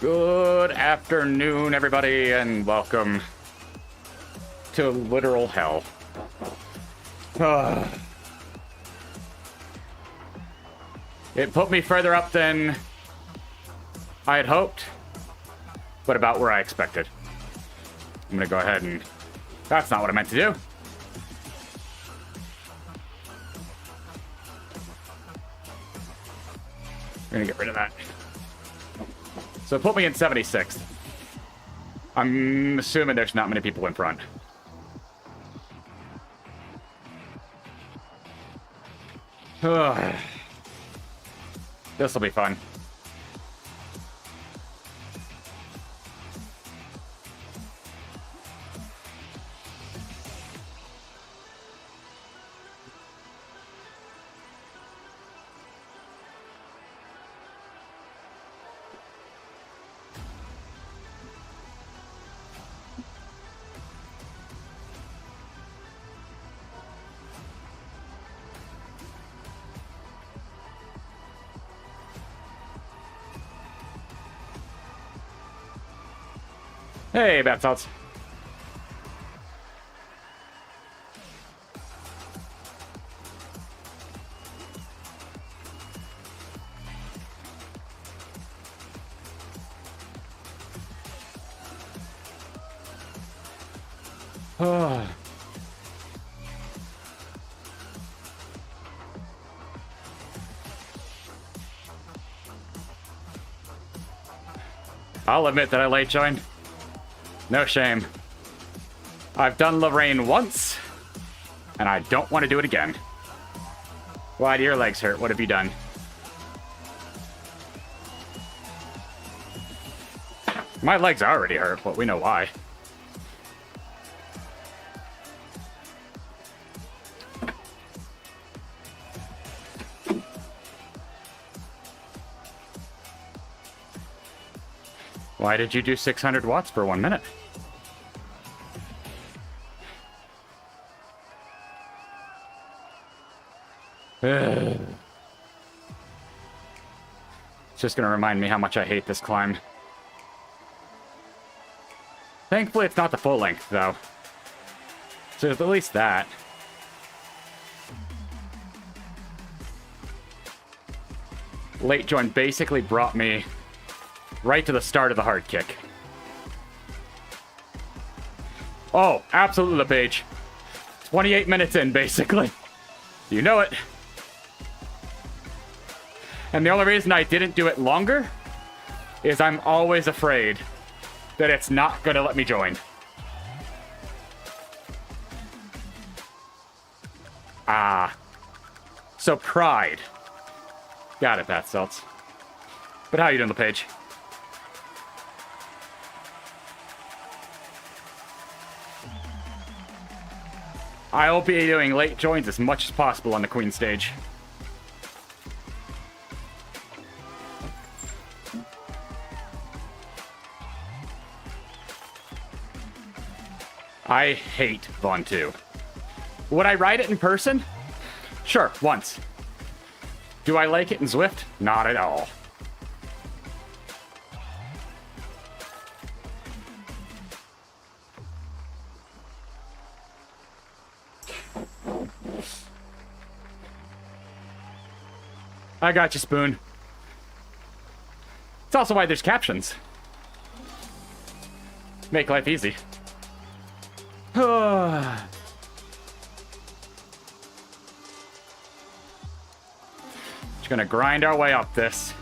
Good afternoon, everybody, and welcome to literal hell. It put me further up than I had hoped, but about where I expected. I'm gonna go ahead and... That's not what I meant to do. We're gonna get rid of that. So put me in 76th. I'm assuming there's not many people in front. This will be fun. Hey, bad thoughts. I'll admit that I late joined. No shame. I've done Lorraine once, and I don't want to do it again. Why do your legs hurt? What have you done? My legs already hurt, but we know why. Why did you do 600 watts for 1 minute? It's just gonna remind me how much I hate this climb. Thankfully, it's not the full length, though. So at least that. Late join basically brought me right to the start of the hard kick. Oh, absolutely the page. 28 minutes in, basically. You know it. And the only reason I didn't do it longer is I'm always afraid that it's not going to let me join. So pride. Got it, Bath Salts. But how you doing, LePage? I will be doing late joins as much as possible on the Queen stage. I hate Vaughn 2. Would I ride it in person? Sure, once. Do I like it in Zwift? Not at all. I got you, Spoon. It's also why there's captions. Make life easy. Just gonna grind our way up this.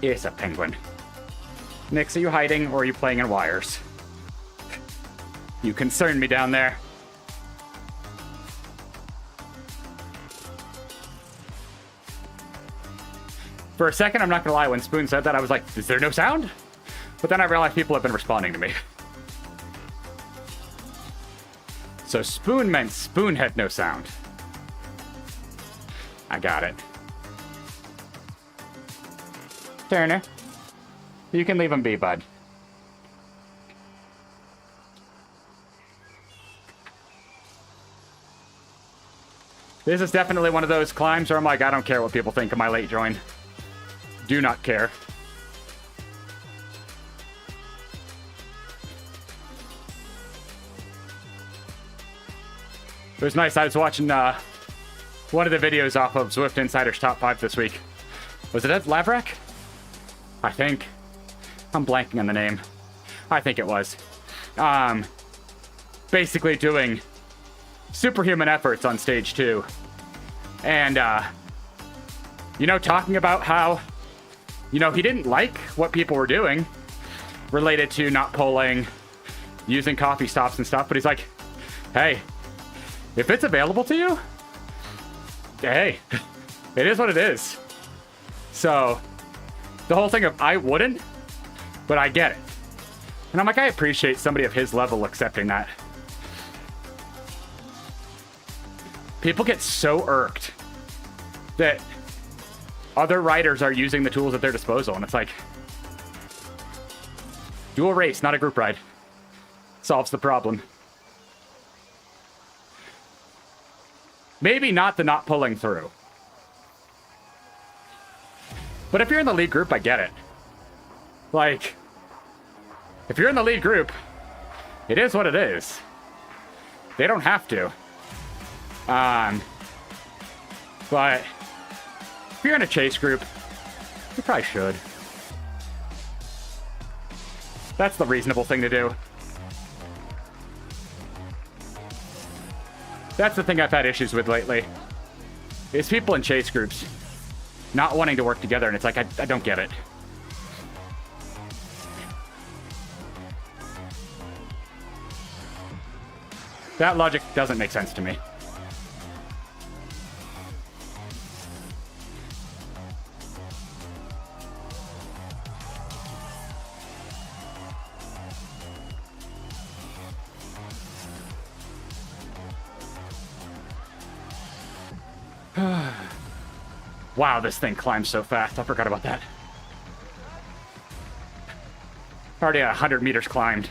It's a penguin. Nix, are you hiding or are you playing in wires? You concern me down there. For a second, I'm not gonna lie, when Spoon said that, I was like, is there no sound? But then I realized people have been responding to me. So Spoon meant Spoon had no sound. I got it. Turner, you can leave him be, bud. This is definitely one of those climbs where I'm like, I don't care what people think of my late join. Do not care. It was nice. I was watching one of the videos off of Zwift Insider's Top 5 this week. Was it at Lavrak? I think. I'm blanking on the name. I think it was. Basically doing superhuman efforts on stage 2. And, you know, talking about how, you know, he didn't like what people were doing related to not polling, using coffee stops and stuff. But he's like, hey, if it's available to you, hey, it is what it is. So the whole thing of I wouldn't, but I get it. And I'm like, I appreciate somebody of his level accepting that. People get so irked that other riders are using the tools at their disposal. And it's like, do a race, not a group ride. Solves the problem. Maybe not the not pulling through. But if you're in the lead group, I get it. Like, if you're in the lead group, it is what it is. They don't have to. But if you're in a chase group, you probably should. That's the reasonable thing to do. That's the thing I've had issues with lately. Is people in chase groups not wanting to work together, and it's like, I don't get it. That logic doesn't make sense to me. Wow, this thing climbs so fast. I forgot about that. Already at 100 meters climbed.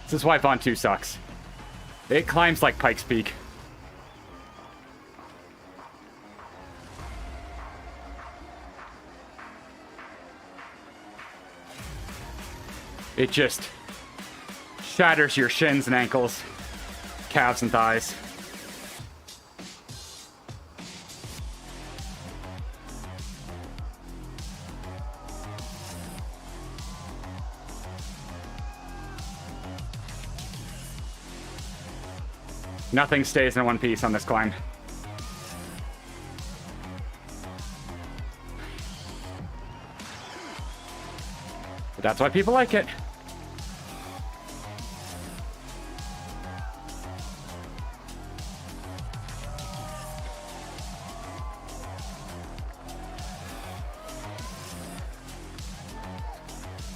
This is why Von 2 sucks. It climbs like Pikes Peak. It just shatters your shins and ankles, calves and thighs. Nothing stays in one piece on this climb. But that's why people like it.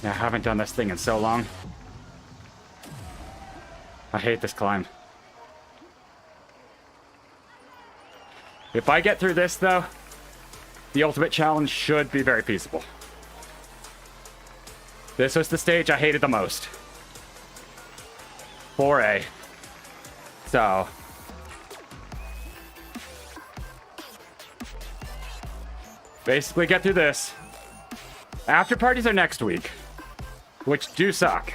I haven't done this thing in so long. I hate this climb. If I get through this, though, the ultimate challenge should be very feasible. This was the stage I hated the most. 4A. So. Basically get through this. After parties are next week, which do suck.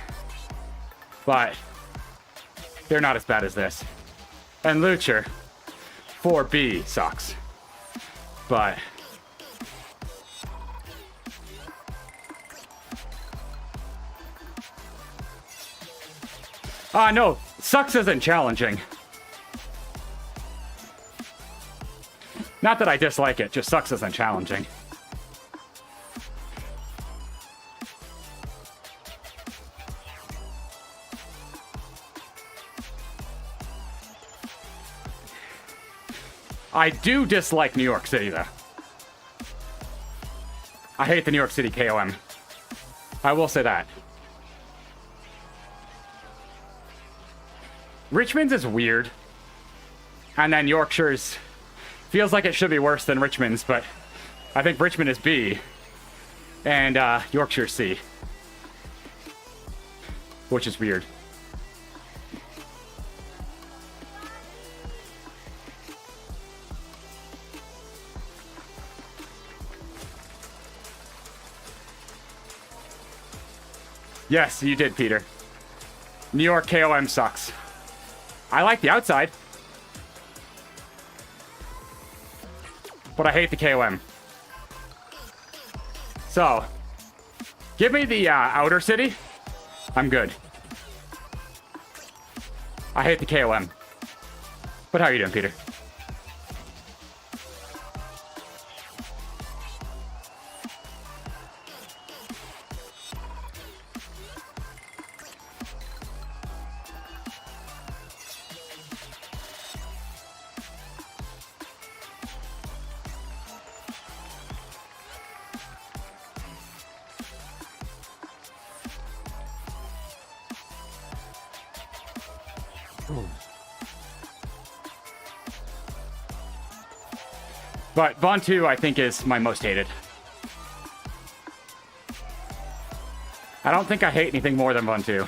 But they're not as bad as this. And Lucher 4B sucks. But no, sucks isn't challenging. Not that I dislike it, just sucks isn't challenging. I do dislike New York City, though. I hate the New York City KOM. I will say that. Richmond's is weird. And then Yorkshire's feels like it should be worse than Richmond's, but I think Richmond is B. And Yorkshire's C. which is weird. Yes, you did, Peter. New York KOM sucks. I like the outside, but I hate the KOM. So, give me the outer city. I'm good. I hate the KOM. But how are you doing, Peter? But Von 2, I think, is my most hated. I don't think I hate anything more than Von 2.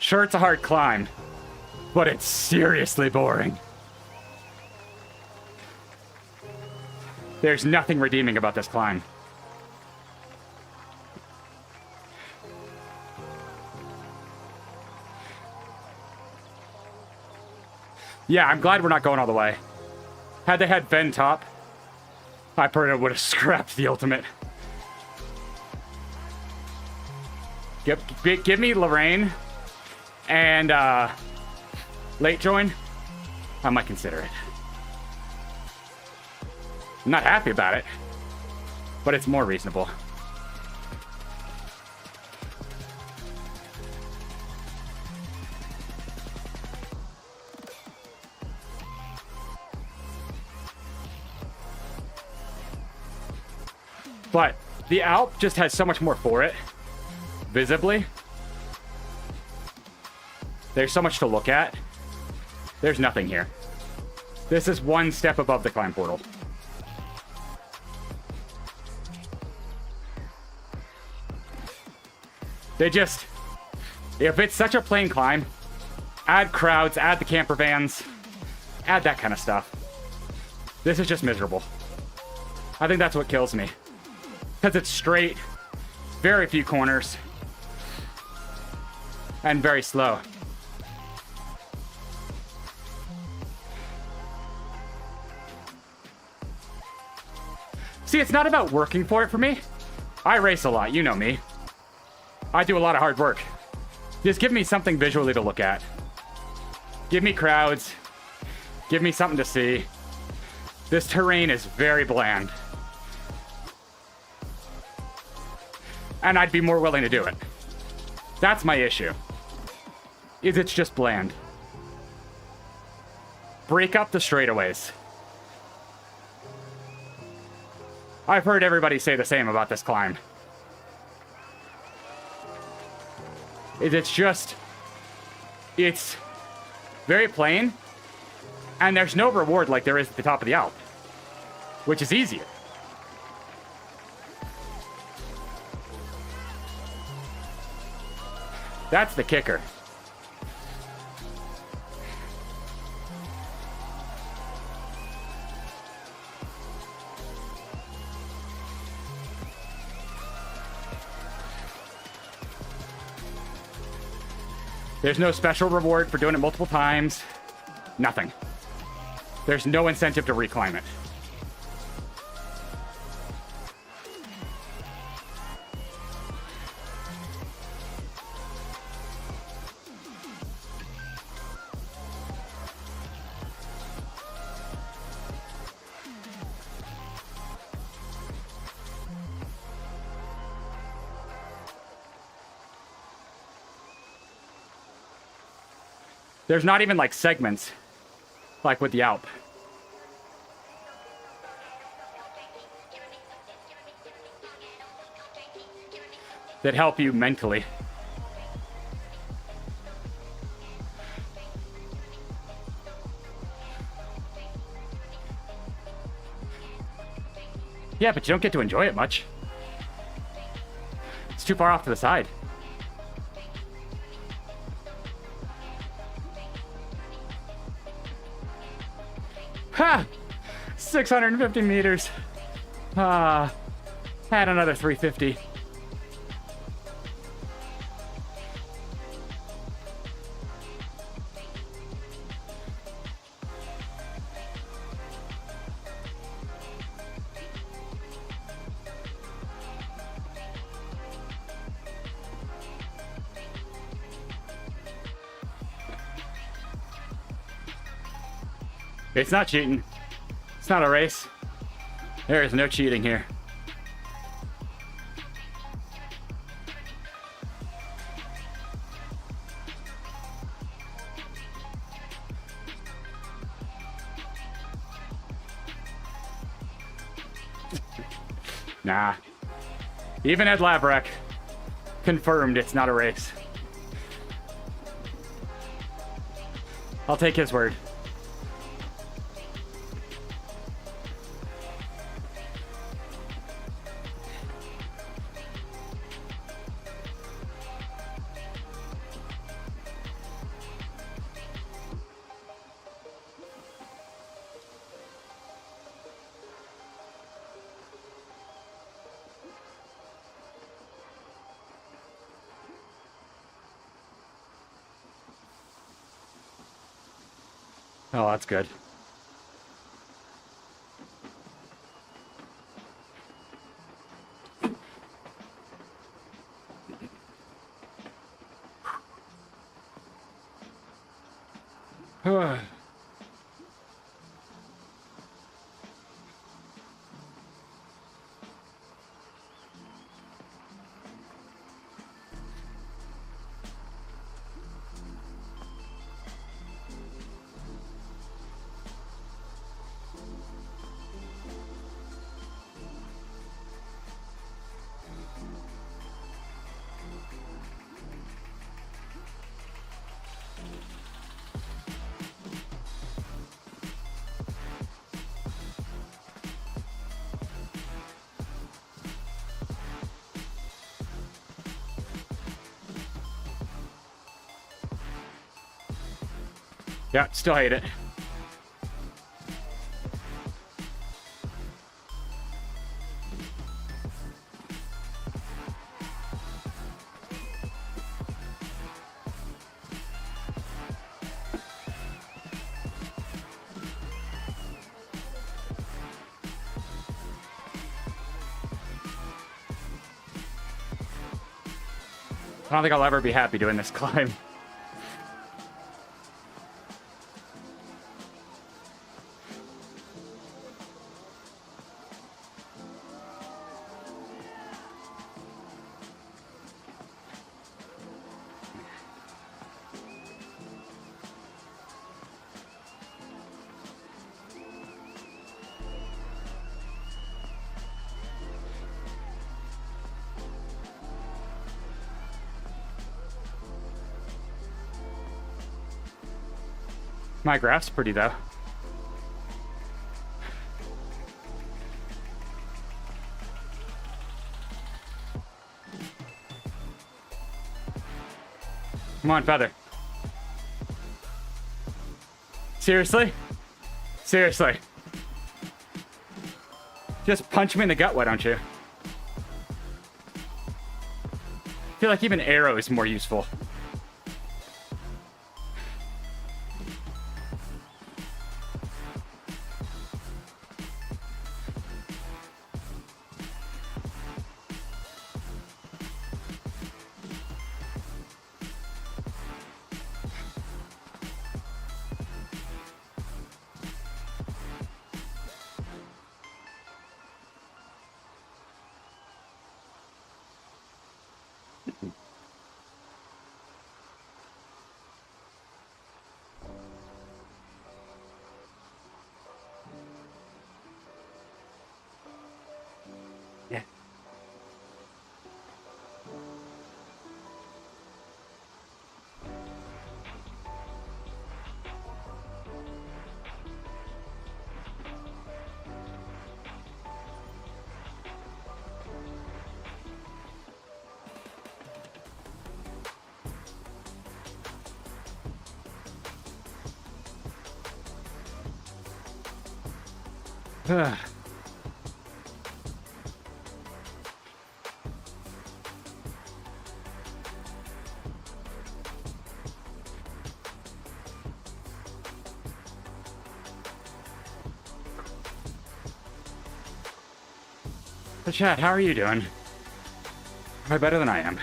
Sure, it's a hard climb, but it's seriously boring. There's nothing redeeming about this climb. Yeah, I'm glad we're not going all the way. Had they had Ven top, I probably would have scrapped the ultimate. Give me Lorraine and late join. I might consider it. I'm not happy about it, but it's more reasonable. But the Alp just has so much more for it, visibly. There's so much to look at. There's nothing here. This is one step above the climb portal. They just... If it's such a plain climb, add crowds, add the camper vans, add that kind of stuff. This is just miserable. I think that's what kills me. Because it's straight, very few corners, and very slow. See, it's not about working for it for me. I race a lot, you know me. I do a lot of hard work. Just give me something visually to look at. Give me crowds. Give me something to see. This terrain is very bland. And I'd be more willing to do it. That's my issue. Is it's just bland. Break up the straightaways. I've heard everybody say the same about this climb. It's just... It's very plain, and there's no reward like there is at the top of the Alp, which is easier. That's the kicker. There's no special reward for doing it multiple times. Nothing. There's no incentive to reclimb it. There's not even like segments, like with the Alp. That help you mentally. Yeah, but you don't get to enjoy it much. It's too far off to the side. Ha! 650 meters. Had another 350. It's not cheating. It's not a race. There is no cheating here. Nah. Even Ed Laverack confirmed it's not a race. I'll take his word. Oh, that's good. Yeah, still hate it. I don't think I'll ever be happy doing this climb. My graph's pretty, though. Come on, Feather. Seriously? Seriously. Just punch me in the gut, why don't you? I feel like even arrow is more useful. So chat, how are you doing? Probably better than I am.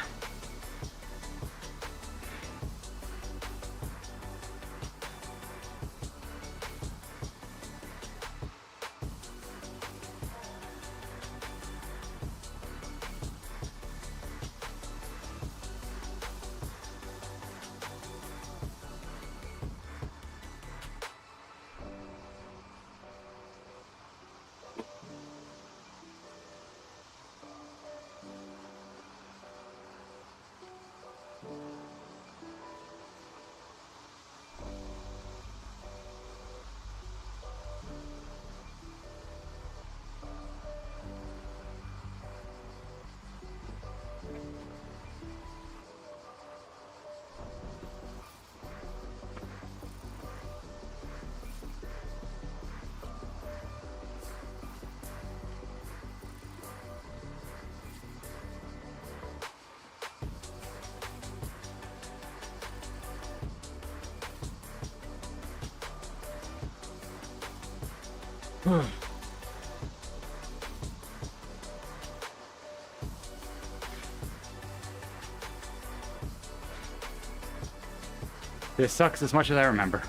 This sucks as much as I remember.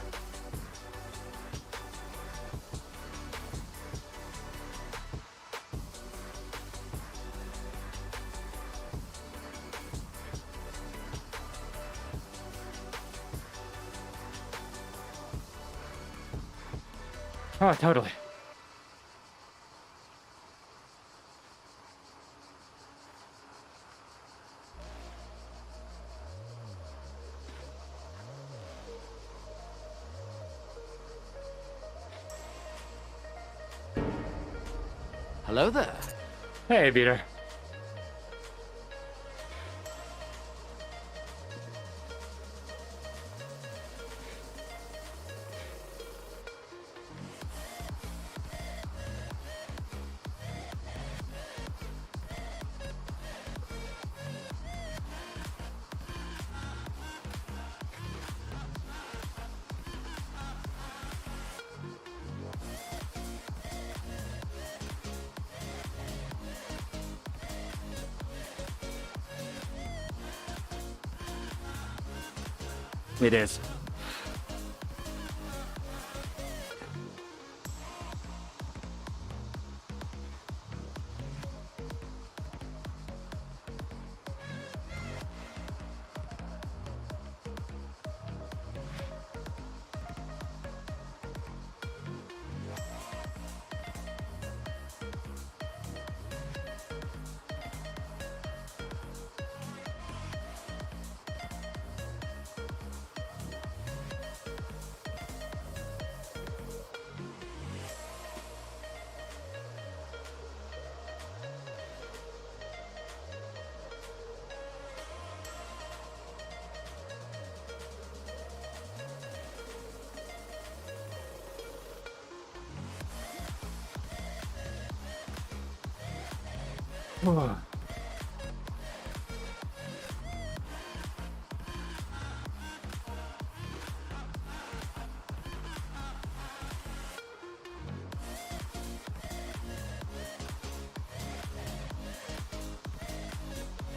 Oh, totally. Hello there. Hey, Peter. It is.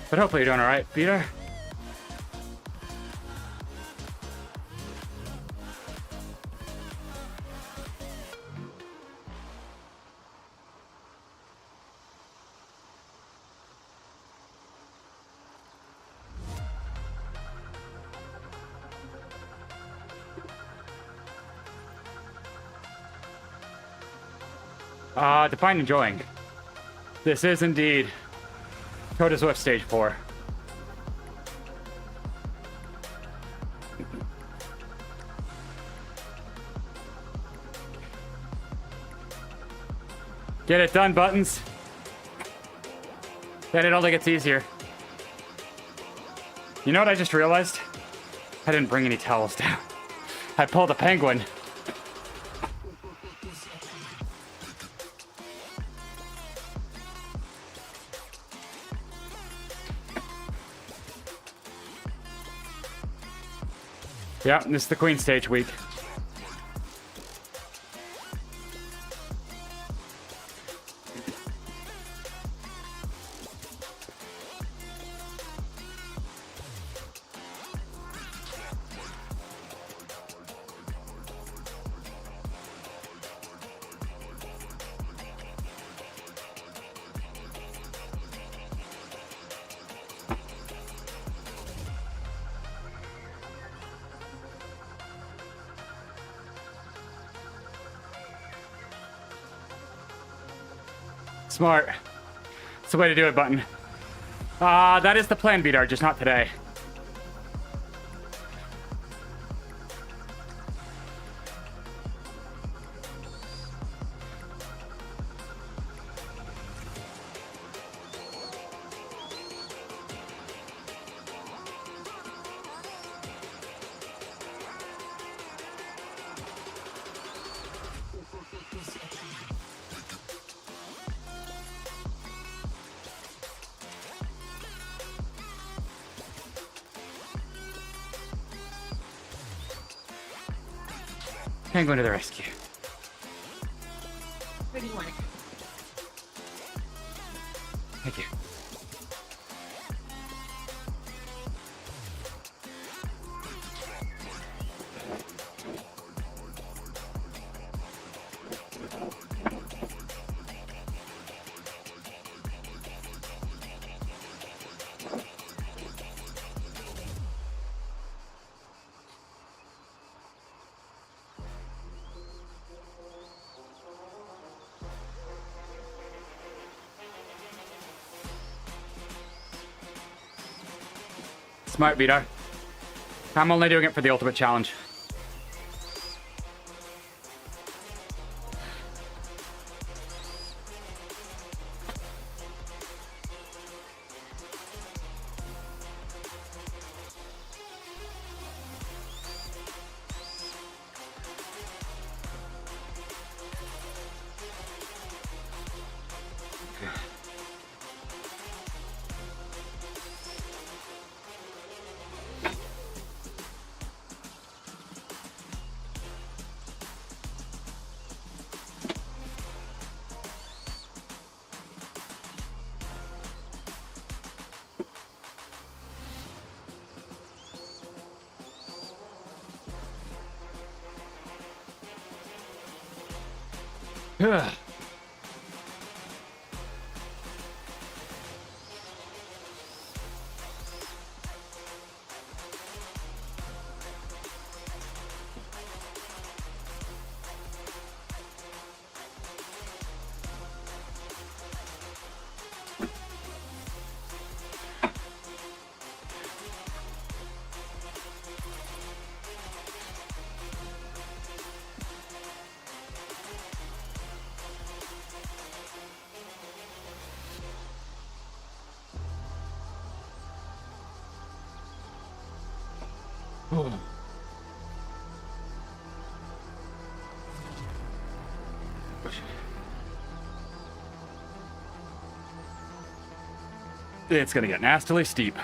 But hopefully you're doing all right, Peter. Define enjoying. This is indeed Coda Zwift Stage 4. Get it done, Buttons. Then it only gets easier. You know what I just realized? I didn't bring any towels down. I pulled a penguin. Yeah, this is the Queen stage week. Smart. It's the way to do it, Button. That is the plan, Vidar, just not today. Penguin to the rescue. What do you want? Thank you. Smart, Vidar. I'm only doing it for the ultimate challenge. Ugh. Oh. It's gonna get nastily steep.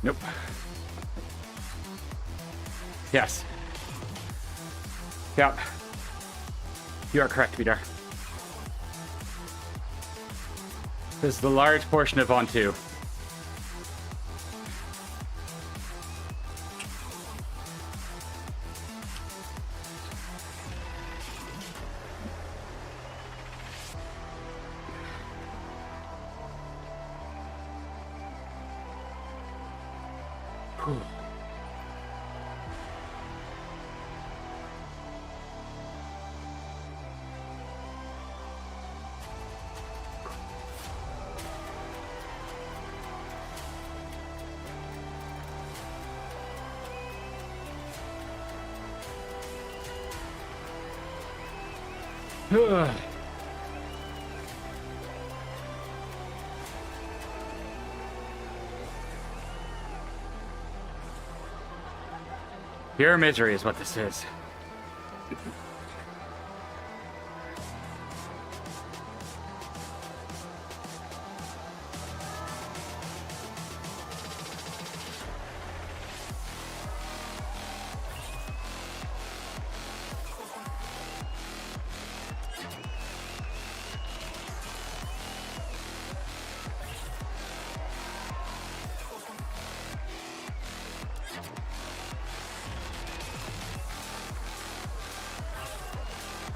Nope. Yes. Yep. You are correct, Vidar. This is the large portion of on 2. Pure misery is what this is.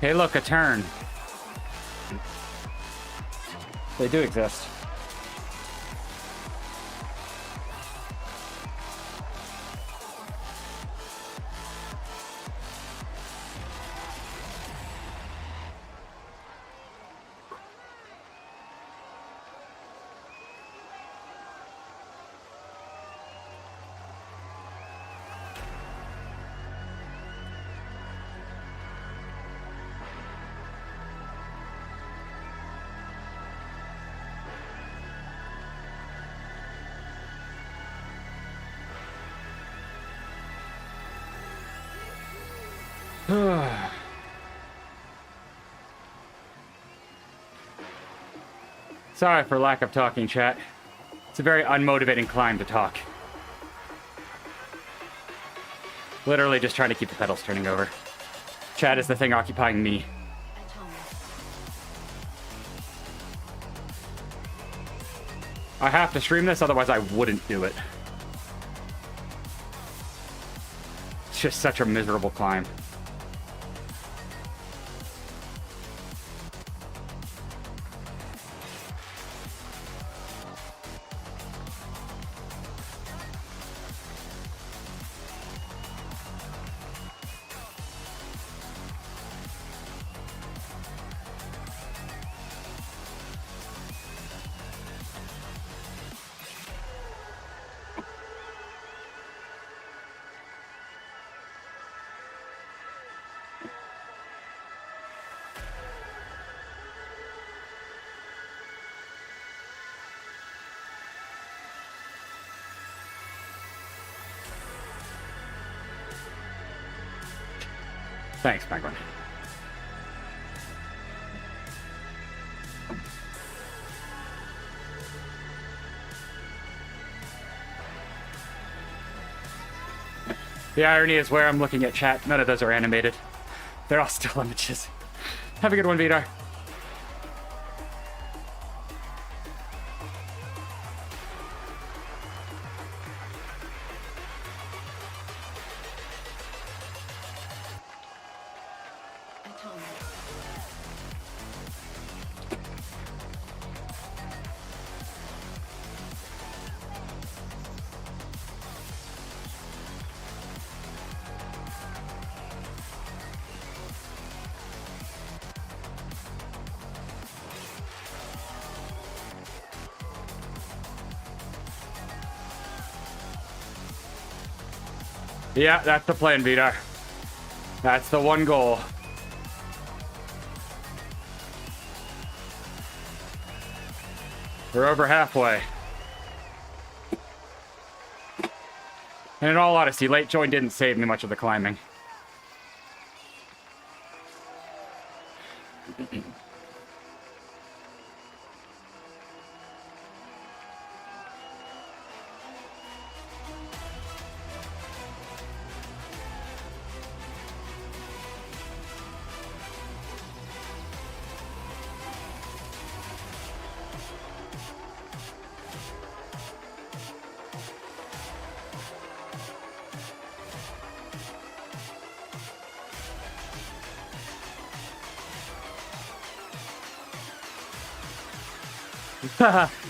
Hey, look, a turn. They do exist. Sorry for lack of talking, chat. It's a very unmotivating climb to talk. Literally just trying to keep the pedals turning over. Chat is the thing occupying me. I have to stream this, otherwise I wouldn't do it. It's just such a miserable climb. Thanks, Penguin. The irony is where I'm looking at chat, none of those are animated. They're all still images. Have a good one, Vidar. Yeah, that's the plan, Vidar. That's the one goal. We're over halfway. And in all honesty, late join didn't save me much of the climbing.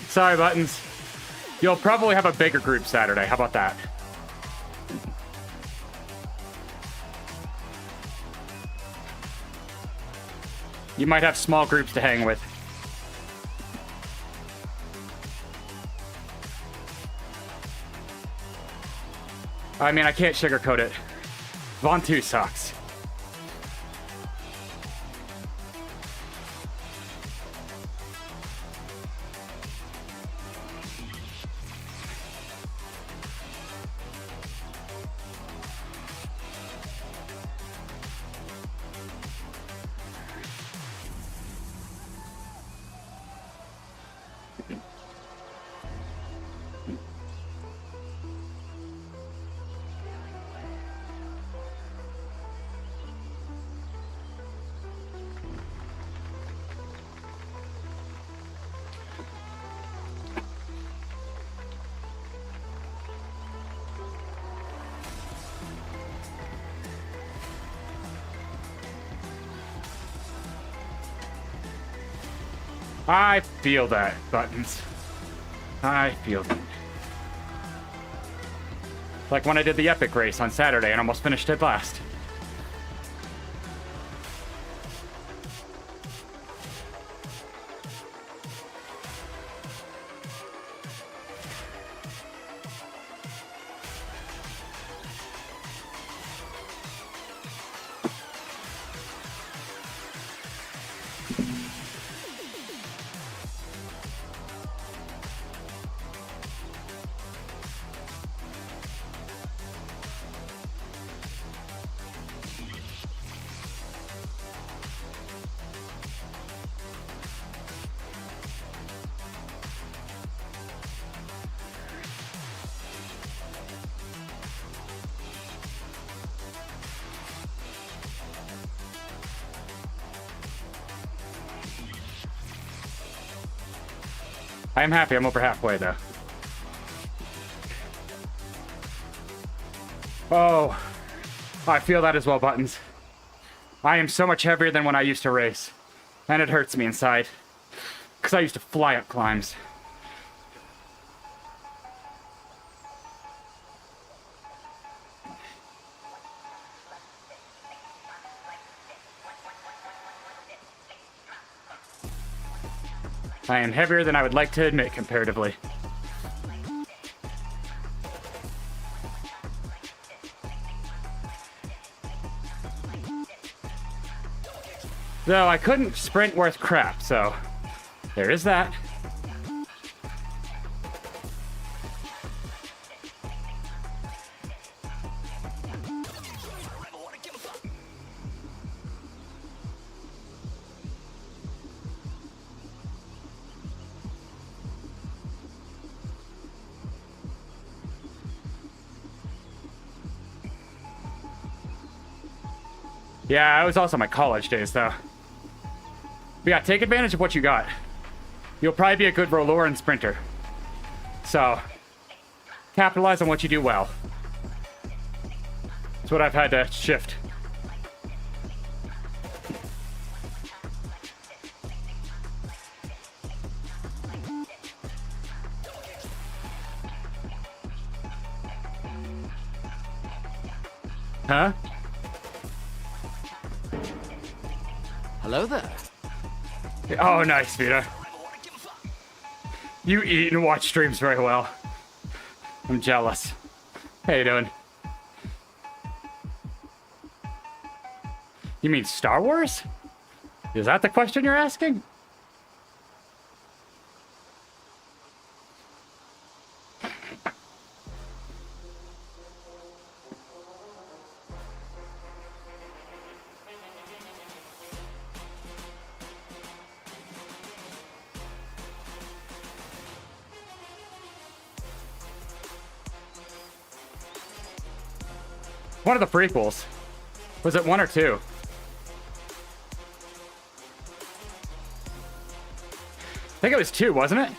Sorry, Buttons. You'll probably have a bigger group Saturday. How about that? You might have small groups to hang with. I mean, I can't sugarcoat it. Vaughn 2 sucks. I feel that, Buttons. I feel that. Like when I did the epic race on Saturday and almost finished it last. I am happy I'm over halfway, though. Oh, I feel that as well, Buttons. I am so much heavier than when I used to race. And it hurts me inside. Because I used to fly up climbs. I am heavier than I would like to admit comparatively. Though I couldn't sprint worth crap, so there is that. Yeah, it was also my college days, though. But yeah, take advantage of what you got. You'll probably be a good roller and sprinter. So, capitalize on what you do well. That's what I've had to shift. Huh? Hello there. Oh, nice, Vita. You eat and watch streams very well. I'm jealous. How you doing? You mean Star Wars? Is that the question you're asking? One of the prequels. Was it 1 or 2? I think it was 2, wasn't it?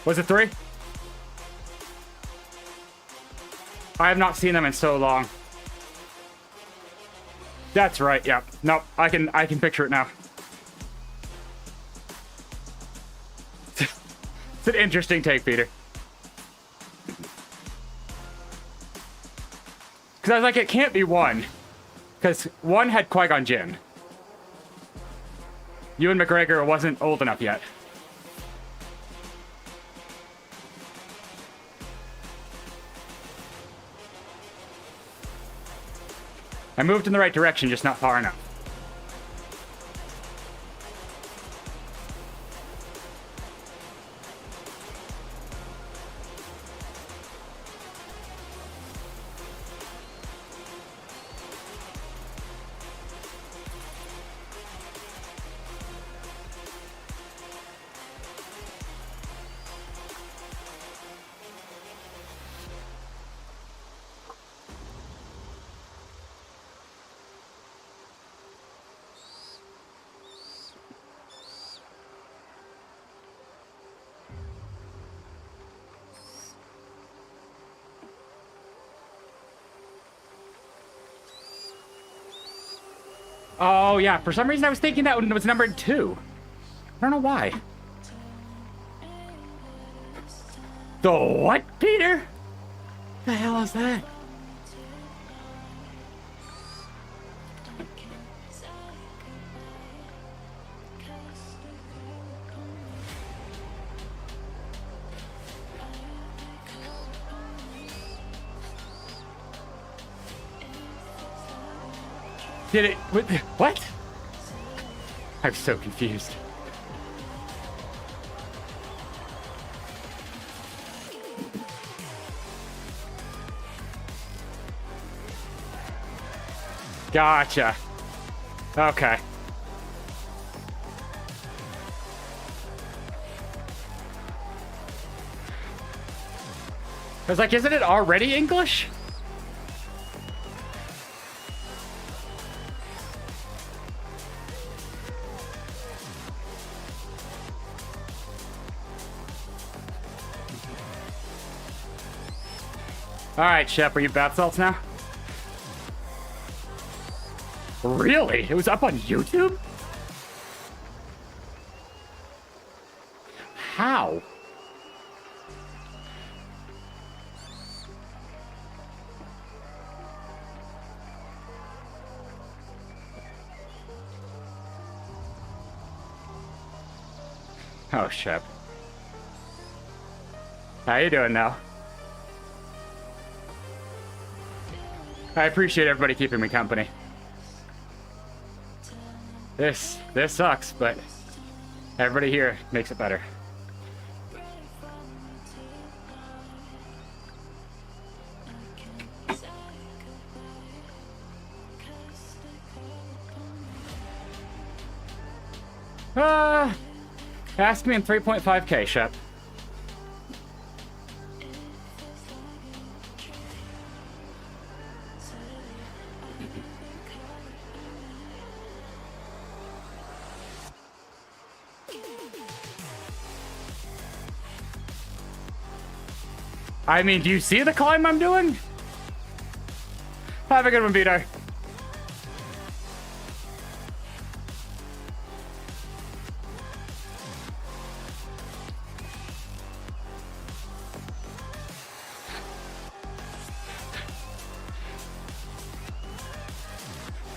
Was it 3? I have not seen them in so long. That's right, yeah. Nope, I can picture it now. It's an interesting take, Peter. Because I was like, it can't be 1. Because 1 had Qui-Gon Jinn. Ewan McGregor wasn't old enough yet. I moved in the right direction, just not far enough. Oh, yeah. For some reason, I was thinking that one was numbered 2. I don't know why. The what, Peter? The hell is that? Did it... What? I'm so confused. Gotcha. Okay. I was like, isn't it already English? Alright, Shep, are you bath salts now? Really? It was up on YouTube? How? Oh, Shep. How you doing now? I appreciate everybody keeping me company. This sucks, but everybody here makes it better. Ask me in 3.5K, Shep. I mean, do you see the climb I'm doing? Have a good one, Peter.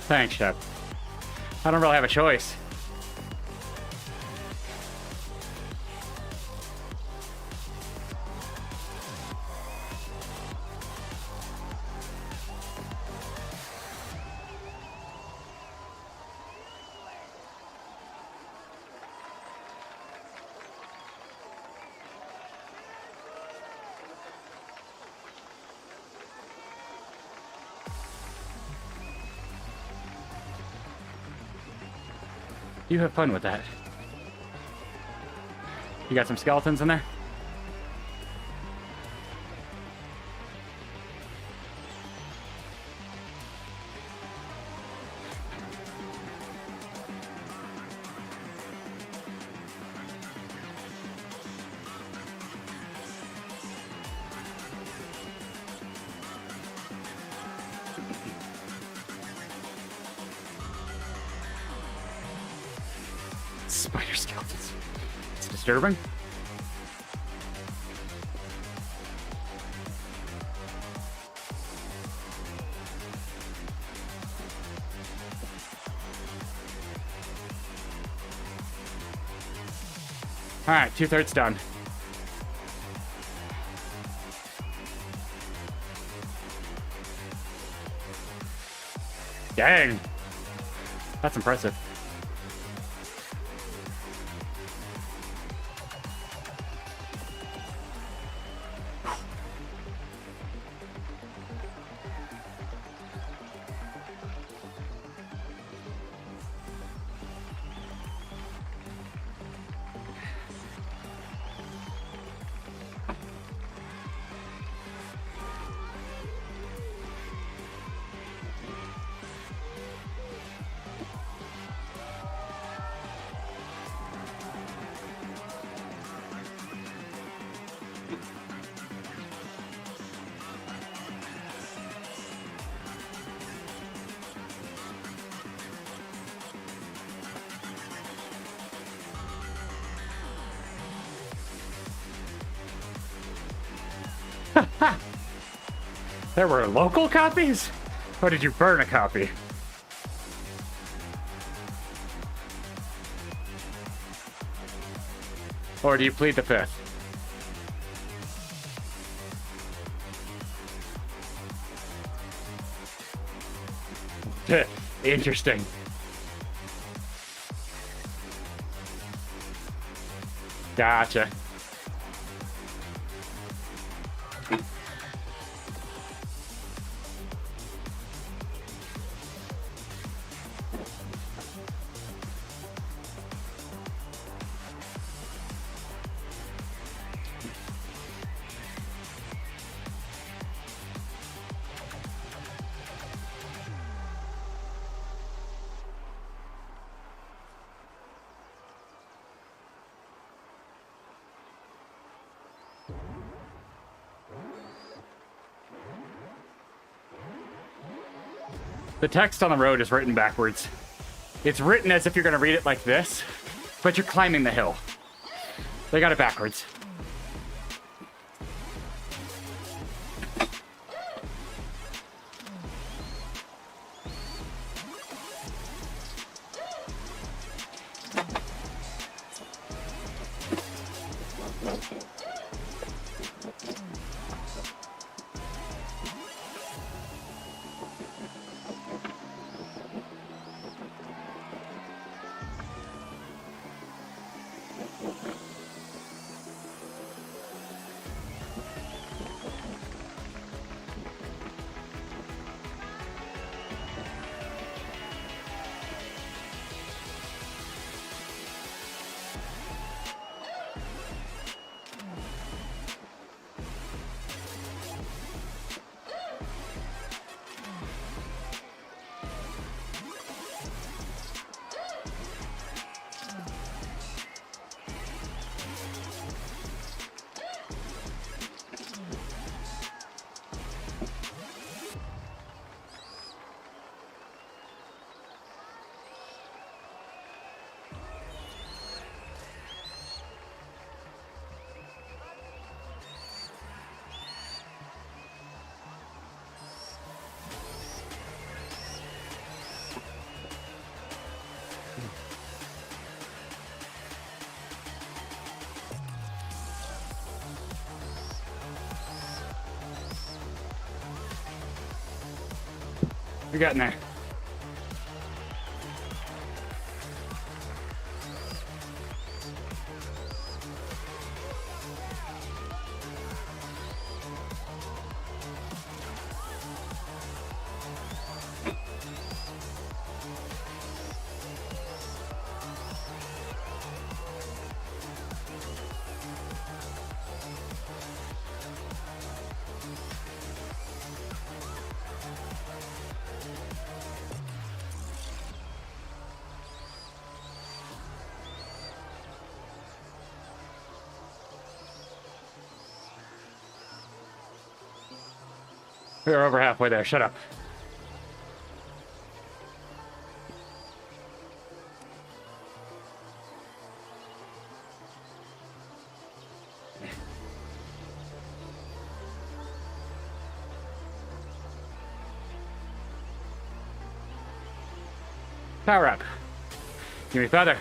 Thanks, Shep. I don't really have a choice. You have fun with that. You got some skeletons in there? Spider skeletons. It's disturbing. All right, 2/3 done. Dang. That's impressive. There were local copies? Or did you burn a copy? Or do you plead the fifth? Interesting. Gotcha. The text on the road is written backwards. It's written as if you're going to read it like this, but you're climbing the hill. They got it backwards. You're getting there. We're over halfway there. Shut up. Power up. Give me feather.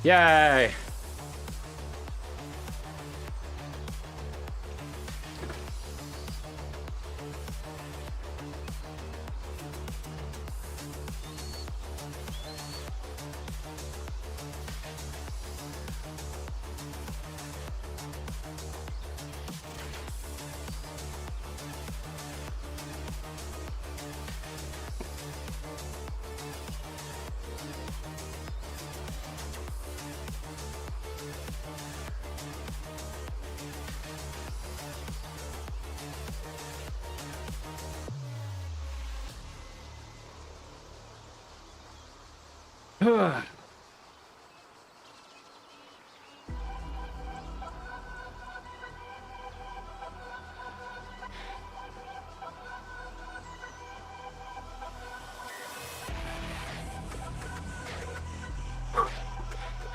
Yay!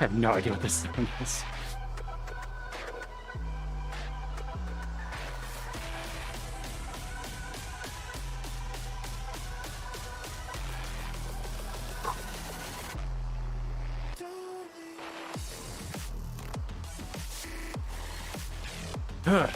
I have no idea what this thing is. Ugh.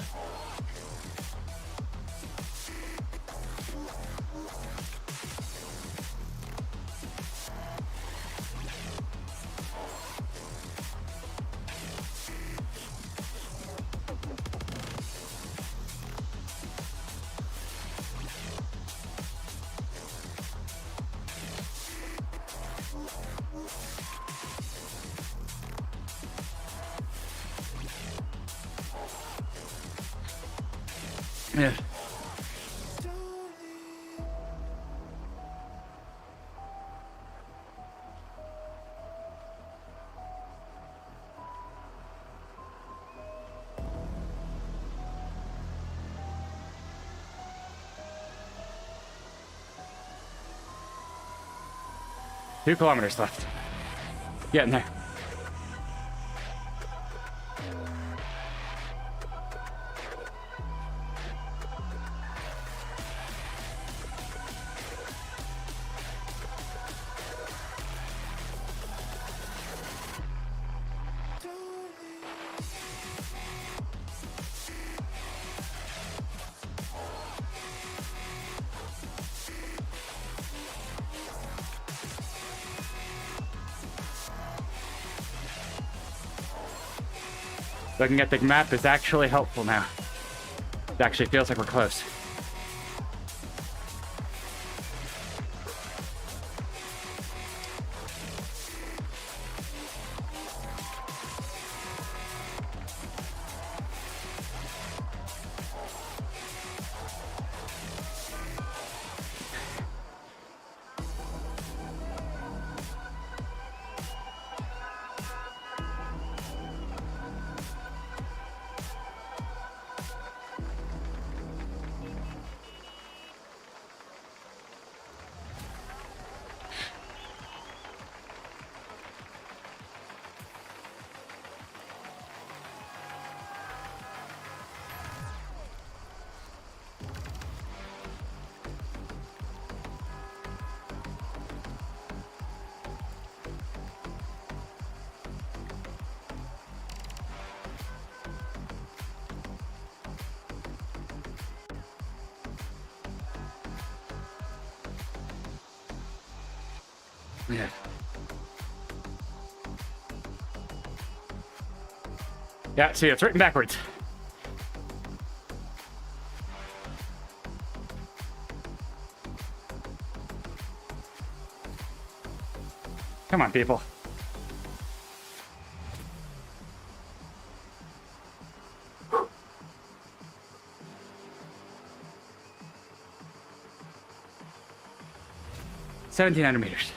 Yeah. Two kilometers left. Getting there. Looking at the map is actually helpful now. It actually feels like we're close. Yeah. Yeah, see, it's written backwards. Come on, people. Whew. 1,700 meters.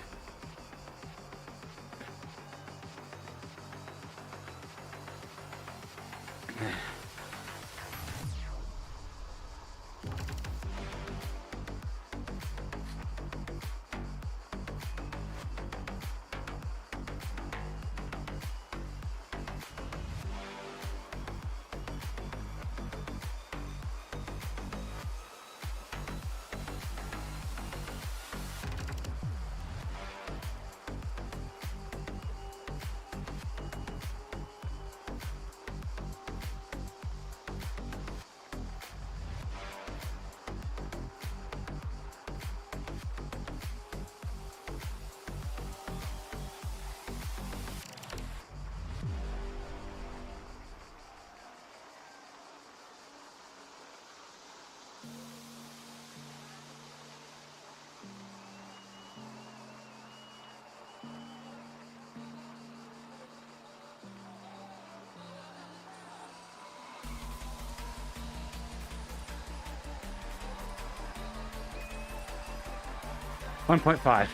$1.5.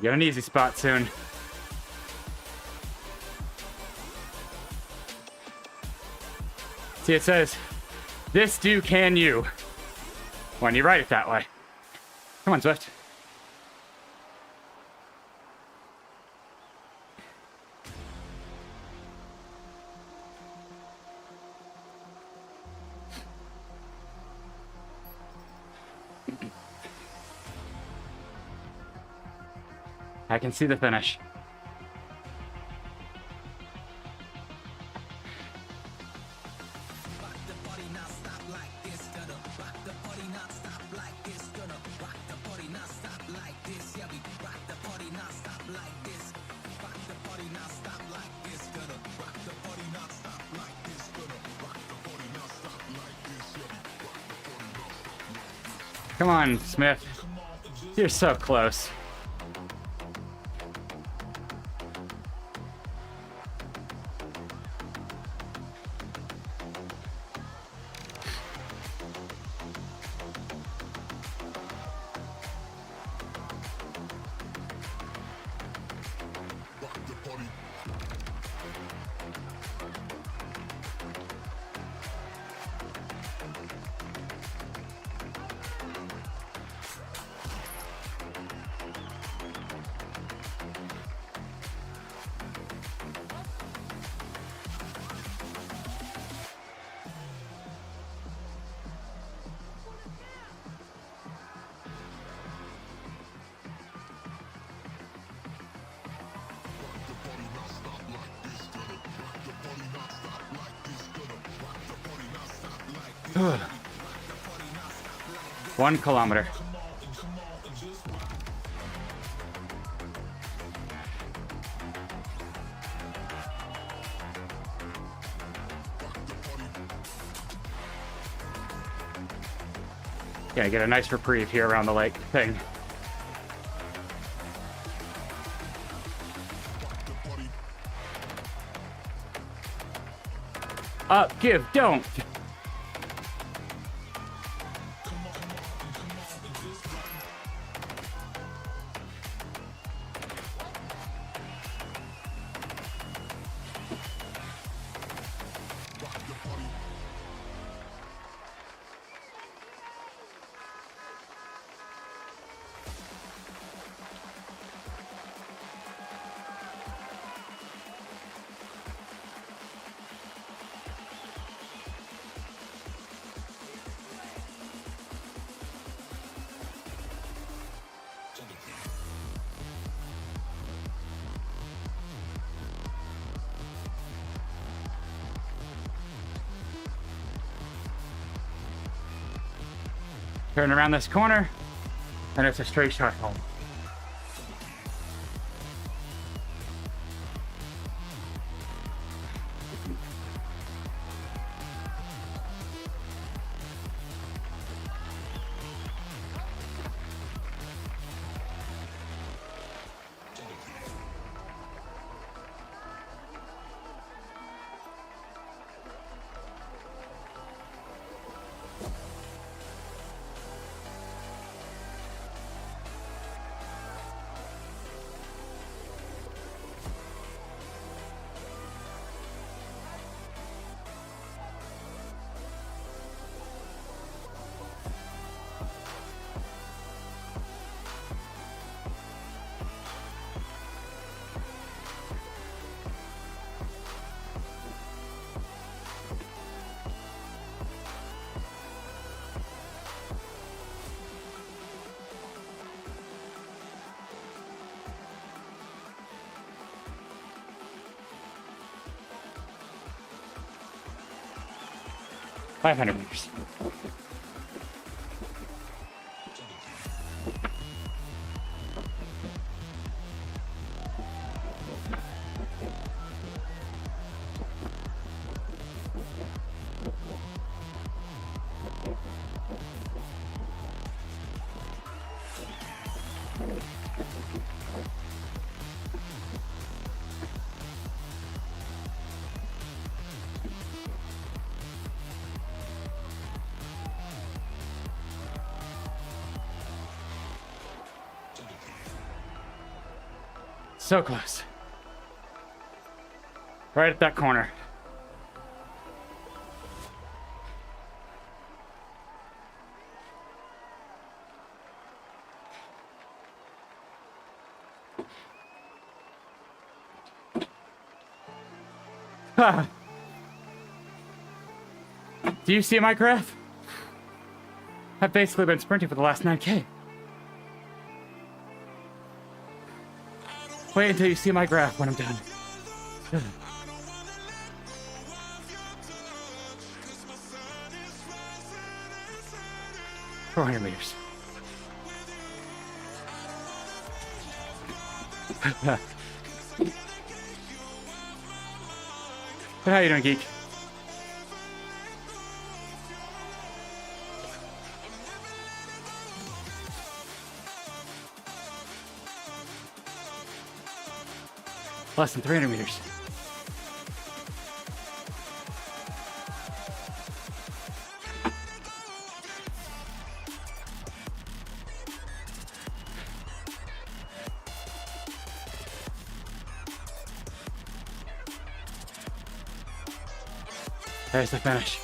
Get an easy spot soon. See, it says, this do can you, when you write it that way. Come on, Zwift. I can see the finish. Come on, Smith. You're so close. Ugh. 1 kilometer. Yeah, get a nice reprieve here around the lake thing. Up, give, don't. Turn around this corner, and it's a straight shot home. $500. So close. Right at that corner. Do you see my graph? I've basically been sprinting for the last 9K. Wait until you see my graph when I'm done. 400 meters. How you doing, geek? Less than 300 meters. There's the finish.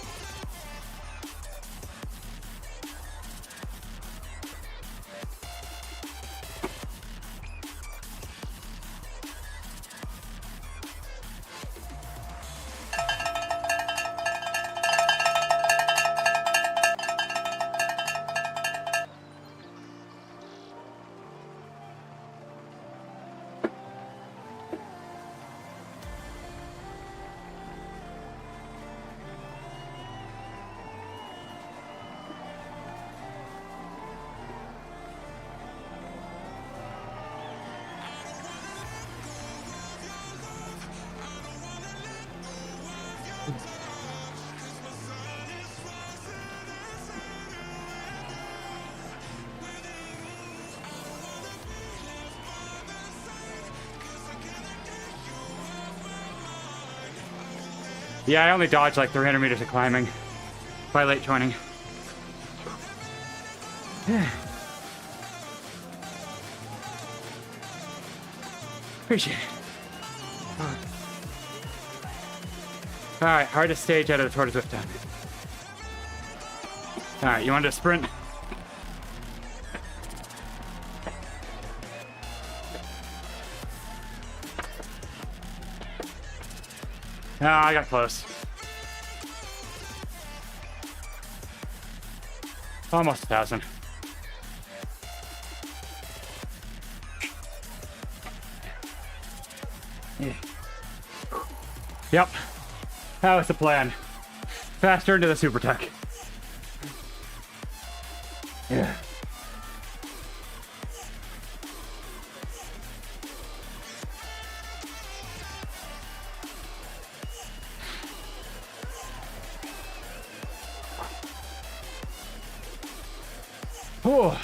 Yeah, I only dodged like 300 meters of climbing by late joining. Yeah. Appreciate it. Alright, hardest stage out of the Tour de Zwift done. Alright, you want to sprint? Oh, I got close. Almost 1,000. Yeah. Yep. That was the plan. Faster into the super tech. Yeah. Oh.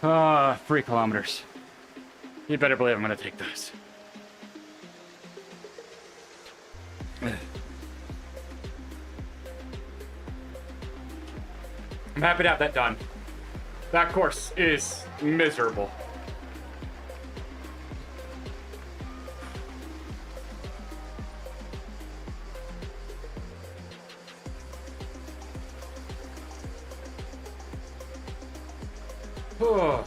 Ah, 3 kilometers. You better believe I'm gonna take those. I'm happy to have that done. That course is miserable. Oh.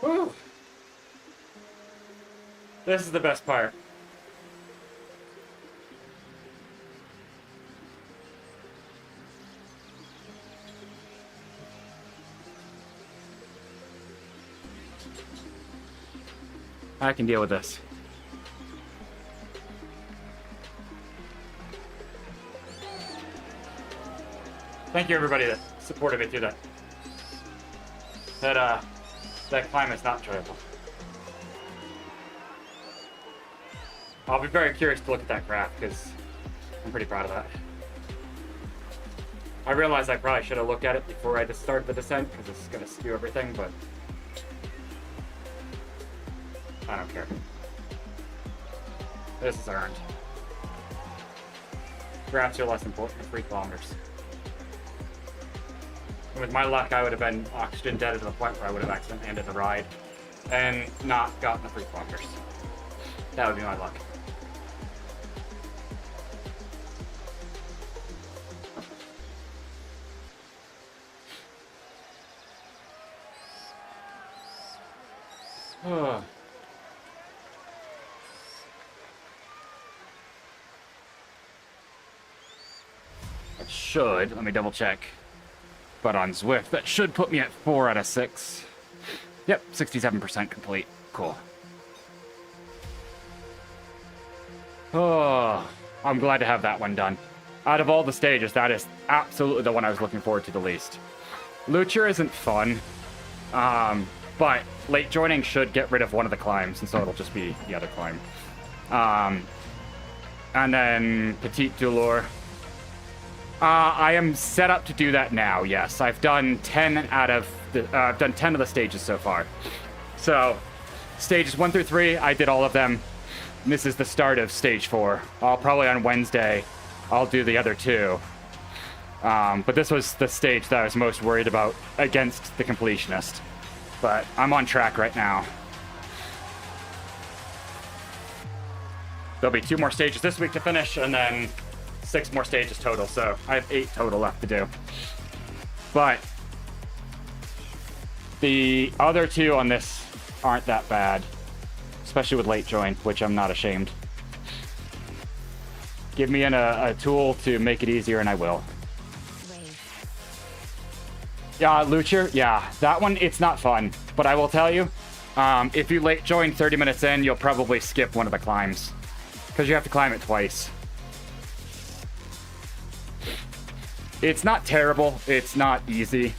Whew. This is the best part. I can deal with this. Thank you, everybody that supported me through that. That climb is not enjoyable. I'll be very curious to look at that graph, because I'm pretty proud of that. I realize I probably should have looked at it before I just started the descent, because it's going to skew everything, but I don't care. This is earned. Graphs are less important than 3 kilometers. And with my luck, I would have been oxygen dead to the point where I would have accidentally ended the ride and not gotten the 3 kilometers. That would be my luck. It should, let me double check. But on Zwift, that should put me at 4 out of 6. Yep, 67% complete. Cool. Oh, I'm glad to have that one done. Out of all the stages, that is absolutely the one I was looking forward to the least. Lucha isn't fun, but late joining should get rid of one of the climbs, and so it'll just be the other climb. And then Petite Douleur. I am set up to do that now, yes. I've done 10 out of the, I've done 10 of the stages so far. So, stages 1 through 3, I did all of them. This is the start of stage 4. I'll probably on Wednesday, I'll do the other 2. But this was the stage that I was most worried about against the completionist. But I'm on track right now. There'll be 2 more stages this week to finish, and then 6 more stages total, so I have 8 total left to do. But the other 2 on this aren't that bad, especially with late join, which I'm not ashamed. Give me a tool to make it easier, and I will. Yeah, Lucha, yeah, that one, it's not fun, but I will tell you, if you late join 30 minutes in, you'll probably skip one of the climbs, because you have to climb it twice. It's not terrible, it's not easy,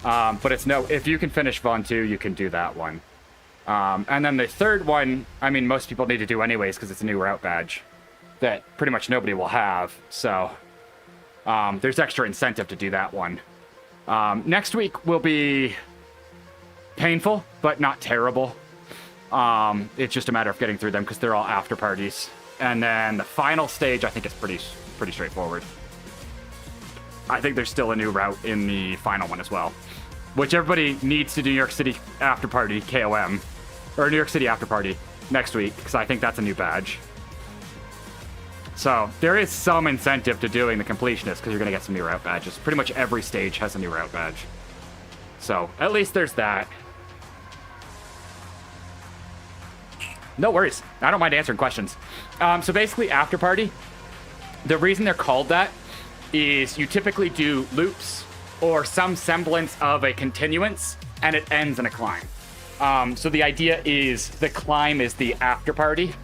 but it's no, if you can finish Von 2, you can do that one. And then the third one, I mean, most people need to do anyways, because it's a new route badge that pretty much nobody will have, so there's extra incentive to do that one. Next week will be painful, but not terrible. It's just a matter of getting through them, because they're all after parties. And then the final stage, I think, is pretty straightforward. I think there's still a new route in the final one as well, which everybody needs to do New York City After Party KOM, or New York City After Party next week, because I think that's a new badge. So there is some incentive to doing the completionist, because you're going to get some new route badges. Pretty much every stage has a new route badge. So at least there's that. No worries. I don't mind answering questions. So basically, After Party, the reason they're called that is you typically do loops or some semblance of a continuance, and it ends in a climb. So the idea is the climb is the after party.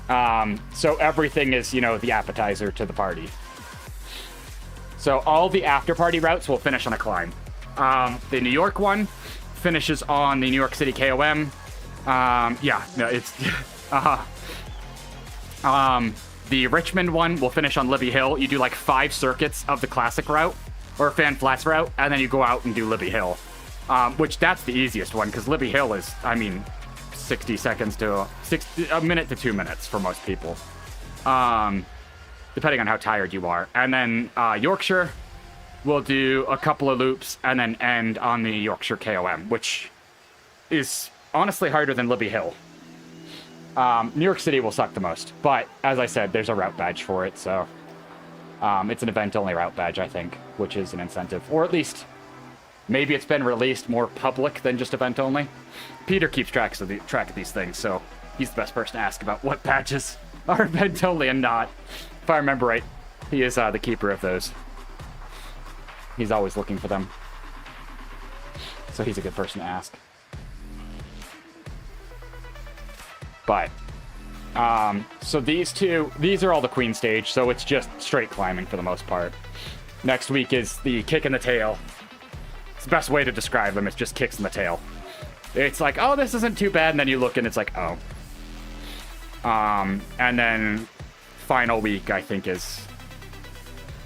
So everything is, you know, the appetizer to the party. So all the after party routes will finish on a climb. The New York one finishes on the New York City KOM. Yeah, no, it's... The Richmond one will finish on Libby Hill. You do like 5 circuits of the classic route or Fan Flats route, and then you go out and do Libby Hill, which that's the easiest one, because Libby Hill is, I mean, 60 seconds to a minute to 2 minutes for most people, depending on how tired you are. And then Yorkshire will do a couple of loops and then end on the Yorkshire KOM, which is honestly harder than Libby Hill. New York City will suck the most, but as I said, there's a route badge for it, so it's an event-only route badge, I think, which is an incentive. Or at least, maybe it's been released more public than just event-only. Peter keeps track of these things, so he's the best person to ask about what badges are event-only and not. If I remember right, he is the keeper of those. He's always looking for them. So he's a good person to ask. But, so these are all the Queen stage, so it's just straight climbing for the most part. Next week is the kick in the tail. the best way to describe them. It's just kicks in the tail. It's like, oh, this isn't too bad, and then you look and it's like, oh. And then final week, I think, is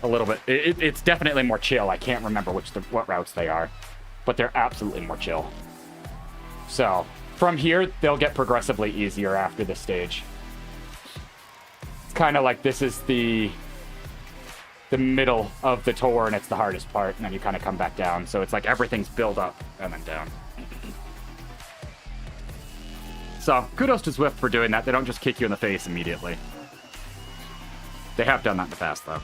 a little bit... It's definitely more chill. I can't remember what routes they are, but they're absolutely more chill. So, from here, they'll get progressively easier after this stage. It's kind of like this is the middle of the tour, and it's the hardest part, and then you kind of come back down. So it's like everything's built up and then down. So, kudos to Zwift for doing that. They don't just kick you in the face immediately. They have done that in the past, though.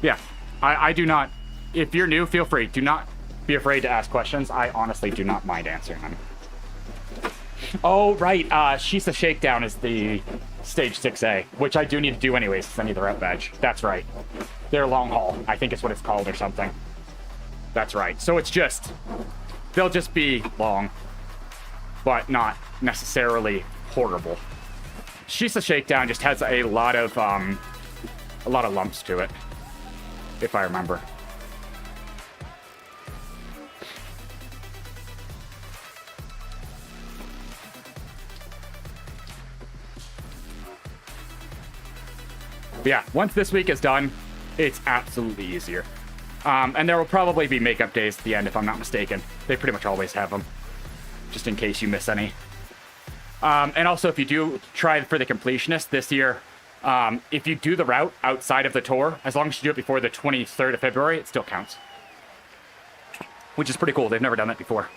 Yeah, I do not... If you're new, feel free. Do not be afraid to ask questions. I honestly do not mind answering them. Oh, right. Shisa Shakedown is the Stage 6A, which I do need to do anyways, because I need the route badge. That's right. They're long haul, I think is what it's called or something. That's right. So it's just... They'll just be long, but not necessarily horrible. Shisa Shakedown just has a lot of lumps to it, if I remember. But yeah, once this week is done, it's absolutely easier. And there will probably be makeup days at the end, if I'm not mistaken. They pretty much always have them, just in case you miss any. And also, if you do try for the completionist this year, if you do the route outside of the tour, as long as you do it before the 23rd of February, it still counts. Which is pretty cool. They've never done that before.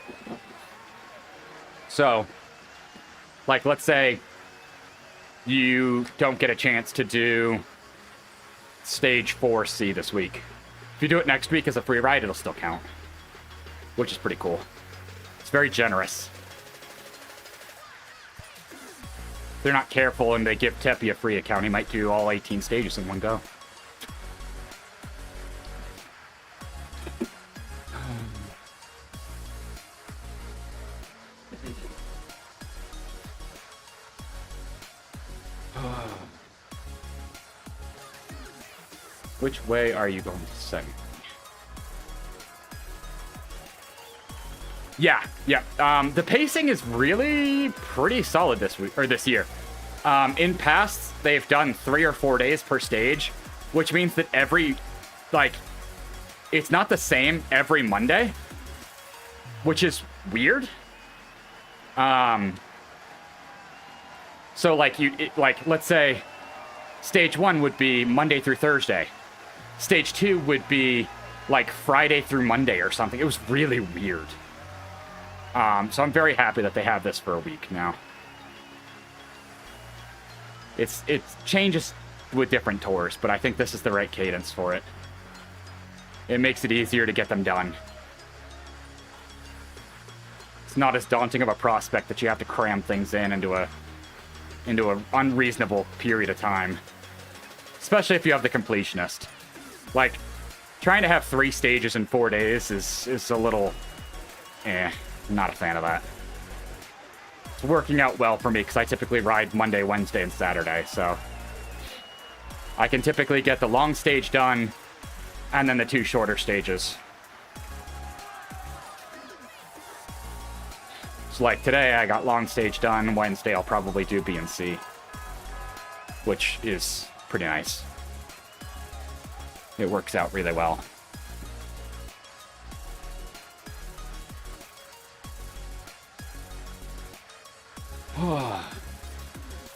So, like, let's say you don't get a chance to do Stage 4C this week. If you do it next week as a free ride, it'll still count. Which is pretty cool. It's very generous. If they're not careful and they give Tepi a free account, he might do all 18 stages in one go. Which way are you going to send me? Yeah. The pacing is really pretty solid this week or this year. In past, they've done 3 or 4 days per stage, which means that it's not the same every Monday, which is weird. So let's say Stage 1 would be Monday through Thursday. Stage 2 would be like Friday through Monday or something. It was really weird. So I'm very happy that they have this for a week now. It changes with different tours, but I think this is the right cadence for it. It makes it easier to get them done. It's not as daunting of a prospect that you have to cram things into an unreasonable period of time. Especially if you have the completionist. Like, trying to have 3 stages in 4 days is a little... not a fan of that. It's working out well for me, because I typically ride Monday, Wednesday, and Saturday, so... I can typically get the long stage done, and then the 2 shorter stages. So, like, today I got long stage done. Wednesday I'll probably do B and C. Which is pretty nice. It works out really well.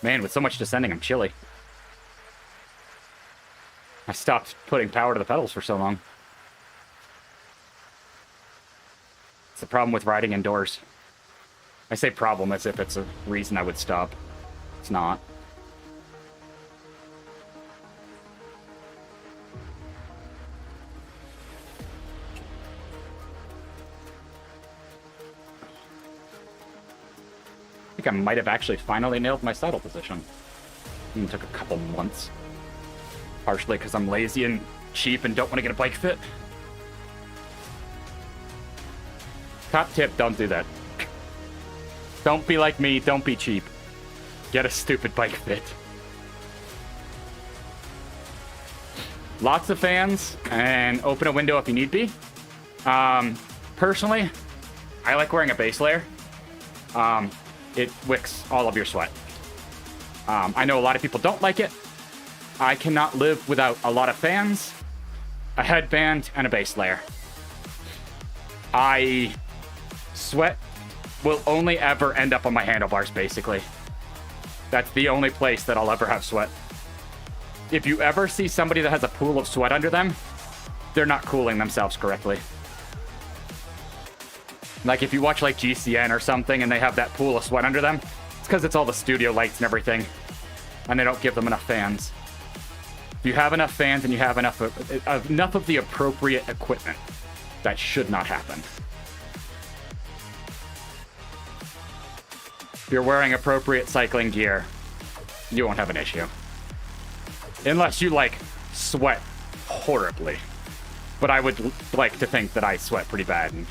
Man, with so much descending, I'm chilly. I stopped putting power to the pedals for so long. It's the problem with riding indoors. I say problem as if it's a reason I would stop. It's not. I think I might have actually finally nailed my saddle position. It took a couple months. Partially because I'm lazy and cheap and don't want to get a bike fit. Top tip, don't do that. Don't be like me, don't be cheap. Get a stupid bike fit. Lots of fans, and open a window if you need be. Personally, I like wearing a base layer. It wicks all of your sweat. I know a lot of people don't like it. I cannot live without a lot of fans, a headband, and a base layer. Sweat will only ever end up on my handlebars, basically. That's the only place that I'll ever have sweat. If you ever see somebody that has a pool of sweat under them, they're not cooling themselves correctly. Like if you watch like GCN or something and they have that pool of sweat under them, it's because it's all the studio lights and everything, and they don't give them enough fans. If you have enough fans and you have enough of the appropriate equipment, that should not happen. If you're wearing appropriate cycling gear, you won't have an issue. Unless you, like, sweat horribly. But I would like to think that I sweat pretty bad, and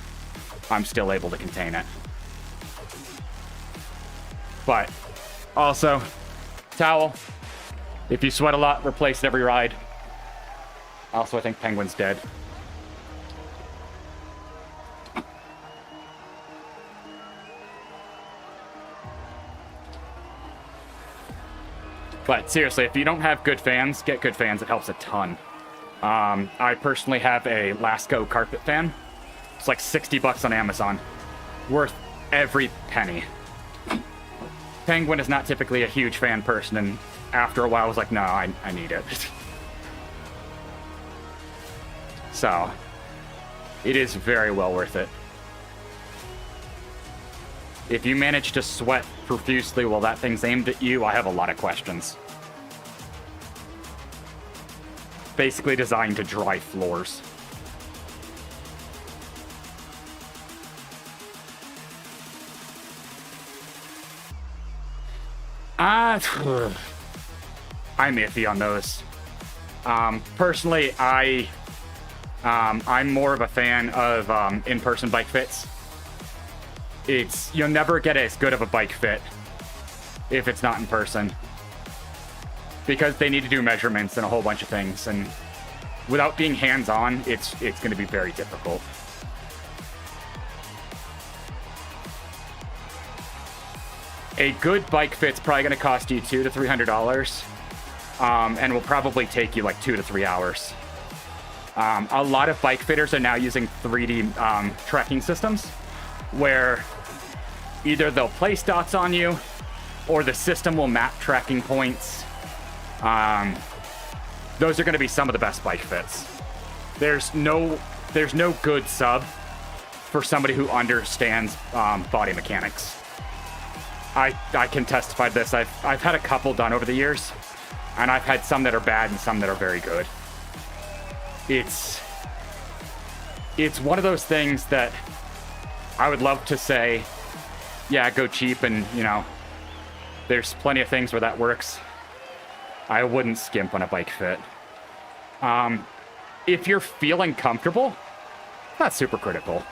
I'm still able to contain it. But, also, towel. If you sweat a lot, replace it every ride. Also, I think Penguin's dead. But seriously, if you don't have good fans, get good fans. It helps a ton. I personally have a Lasco carpet fan. It's like $60 on Amazon. Worth every penny. Penguin is not typically a huge fan person, and after a while I was like, no, I need it. So, it is very well worth it. If you manage to sweat profusely while that thing's aimed at you, I have a lot of questions. Basically designed to dry floors. I'm iffy on those. Personally, I'm more of a fan of in-person bike fits. You'll never get as good of a bike fit if it's not in person, because they need to do measurements and a whole bunch of things, and without being hands-on, it's going to be very difficult. A good bike fit's probably going to cost you $200 to $300, and will probably take you like 2 to 3 hours. A lot of bike fitters are now using 3D tracking systems, where either they'll place dots on you, or the system will map tracking points. Those are going to be some of the best bike fits. There's no good sub for somebody who understands body mechanics. I can testify to this. I've had a couple done over the years, and I've had some that are bad and some that are very good. It's one of those things that I would love to say, yeah, go cheap, and, you know, there's plenty of things where that works. I wouldn't skimp on a bike fit. If you're feeling comfortable, not super critical.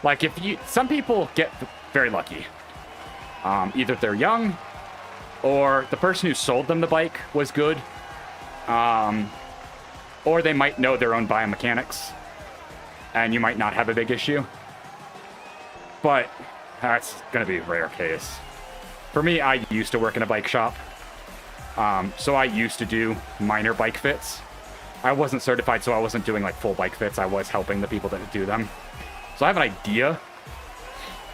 Like, some people get very lucky. Either they're young, or the person who sold them the bike was good, or they might know their own biomechanics, and you might not have a big issue. But that's going to be a rare case. For me, I used to work in a bike shop, so I used to do minor bike fits. I wasn't certified, so I wasn't doing like full bike fits. I was helping the people that do them. So I have an idea,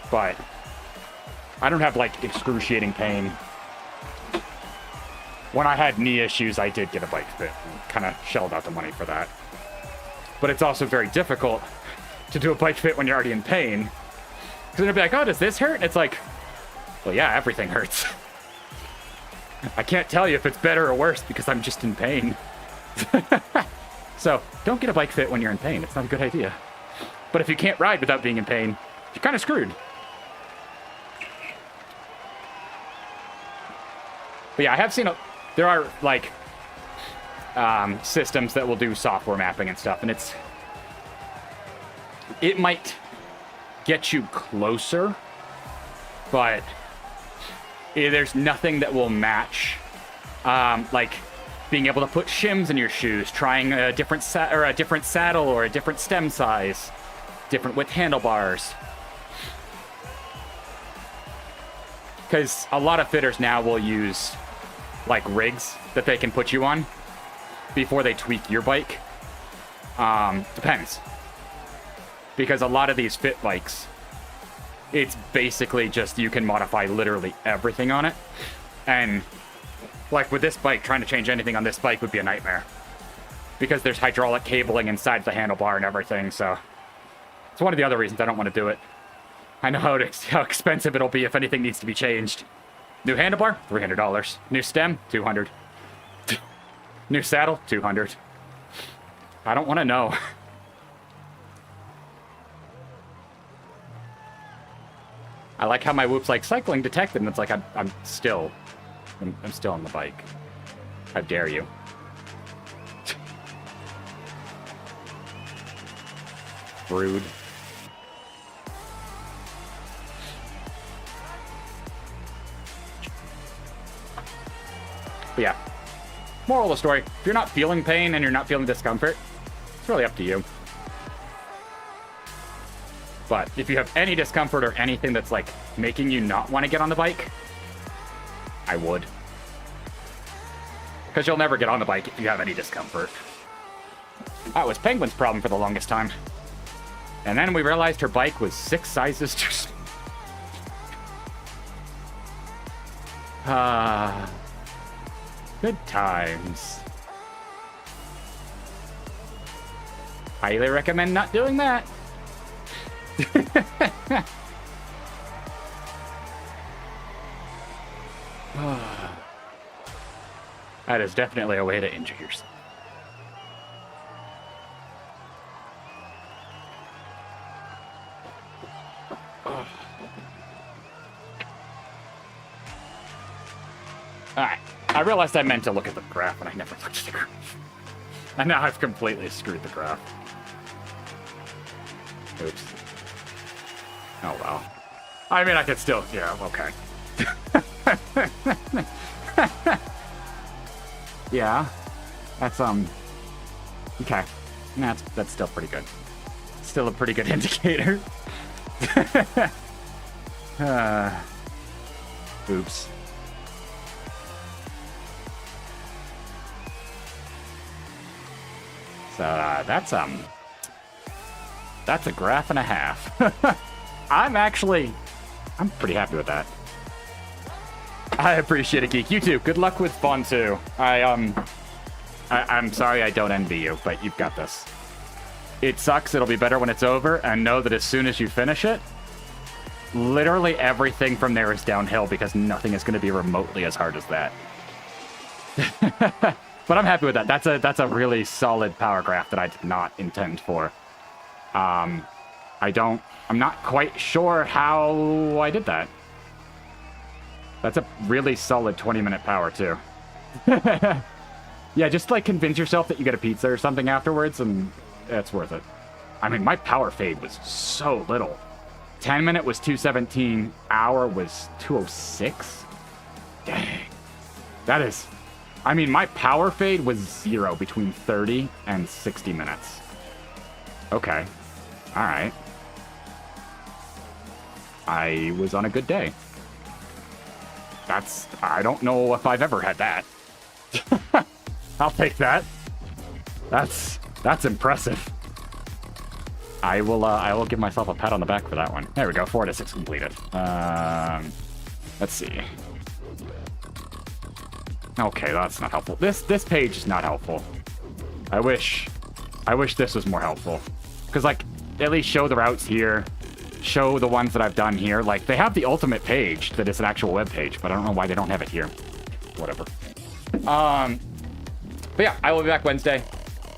but I don't have like excruciating pain. When I had knee issues, I did get a bike fit and kind of shelled out the money for that. But it's also very difficult to do a bike fit when you're already in pain. Because they'll be like, oh, does this hurt? And it's like, well, yeah, everything hurts. I can't tell you if it's better or worse because I'm just in pain. So don't get a bike fit when you're in pain. It's not a good idea. But if you can't ride without being in pain, you're kind of screwed. But yeah, I have seen there are like systems that will do software mapping and stuff, and it might get you closer, but there's nothing that will match. Like being able to put shims in your shoes, trying a different saddle or a different stem size, different width handlebars. Because a lot of fitters now will use like rigs that they can put you on before they tweak your bike. Depends. Because a lot of these fit bikes, it's basically just you can modify literally everything on it. And like with this bike, trying to change anything on this bike would be a nightmare. Because there's hydraulic cabling inside the handlebar and everything, so it's one of the other reasons I don't want to do it. I know how expensive it'll be if anything needs to be changed. New handlebar, $300. New stem, $200. New saddle, $200. I don't want to know. I like how my Whoop's like cycling detected, and it's like I'm still on the bike. How dare you? Rude. But yeah, moral of the story, if you're not feeling pain and you're not feeling discomfort, it's really up to you. But if you have any discomfort or anything that's like making you not want to get on the bike, I would. Because you'll never get on the bike if you have any discomfort. That was Penguin's problem for the longest time. And then we realized her bike was 6 sizes too small. Good times. Highly recommend not doing that. That is definitely a way to injure yourself. Alright. I realized I meant to look at the graph, and I never looked at the graph. And now I've completely screwed the graph. Oops. Oh, well. I mean, I could still... Yeah, okay. Yeah. That's, okay. That's still pretty good. Still a pretty good indicator. Oops. So, that's a graph and a half. I'm pretty happy with that. I appreciate it, Geek. You too. Good luck with Vaughn 2. I'm sorry I don't envy you, but you've got this. It sucks. It'll be better when it's over, and know that as soon as you finish it, literally everything from there is downhill because nothing is going to be remotely as hard as that. But I'm happy with that. That's a really solid power graph that I did not intend for. I'm not quite sure how I did that. That's a really solid 20-minute power, too. Yeah, just, like, convince yourself that you get a pizza or something afterwards, and it's worth it. I mean, my power fade was so little. 10-minute was 217, hour was 206? Dang. That is... I mean, my power fade was 0 between 30 and 60 minutes. Okay. Alright. I was on a good day. I don't know if I've ever had that. I'll take that. That's impressive. I will give myself a pat on the back for that one. There we go, 4 to 6 completed. Let's see. Okay, that's not helpful. This page is not helpful. I wish this was more helpful. Because, like, at least show the routes here. Show the ones that I've done here. Like, they have the ultimate page that is an actual web page, but I don't know why they don't have it here. Whatever. But yeah, I will be back Wednesday.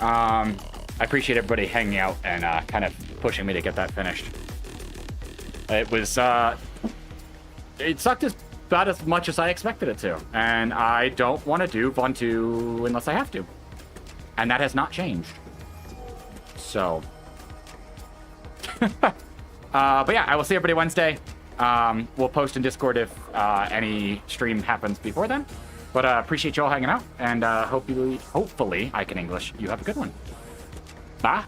I appreciate everybody hanging out and kind of pushing me to get that finished. It was, it sucked about as much as I expected it to. And I don't want to do Vaughn 2 unless I have to. And that has not changed. So. But yeah, I will see everybody Wednesday. We'll post in Discord if any stream happens before then. But appreciate you all hanging out, and hopefully I can English. You have a good one. Bye.